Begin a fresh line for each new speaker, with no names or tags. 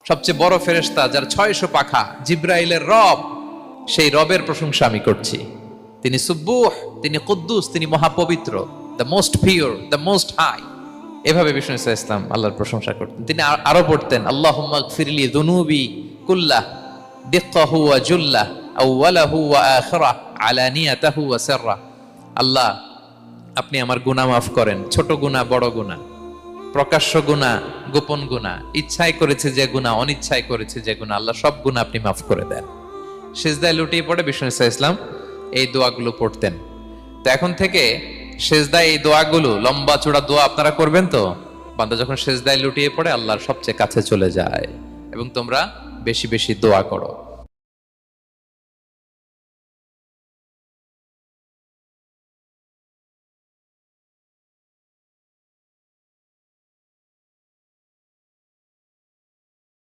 সবচেয়ে বড় ফেরেশতা যার 600 পাখা, জিব্রাইলের রব, সেই রবের প্রশংসা আমি করছি। তিনি সুব্বুহ, তিনি কুদ্দুস, তিনি মহাপবিত্র, the most pure, the most high. এভাবে বিষ্ণু ইসা ইসলাম আল্লাহর প্রশংসা করতেন। তিনি আরো পড়তেন, আল্লাহুম্মা গফিরলি যুনুবি কুল্লাহ দিক্কাহু ওয়া জুল্লাহ আউওয়ালাহু ওয়া আখিরাহ আলানিয়াতাহু ওয়া সিররাহ। আল্লাহ, আপনি আমার গুনাহ মাফ করেন, ছোট গুনাহ, বড় গুনাহ, প্রকাশ্য গুনাহ, গোপন গুনাহ, ইচ্ছায় করেছে যে গুনাহ, অনিচ্ছায় করেছে যে গুনাহ, আল্লাহ সব গুনাহ আপনি মাফ করে দেন। সিজদায় লুটিয়ে পড়ে বিষ্ণু ইসা ইসলাম এই দোয়াগুলো পড়তেন। তো এখন থেকে সেজদায় এই দোয়াগুলো, লম্বা চূড়া দোয়া আপনারা করবেন তো। বান্দা যখন সেজদায় লুটিয়ে পড়ে আল্লাহর সবচেয়ে কাছে চলে যায়। এবং তোমরা বেশি বেশি দোয়া করো।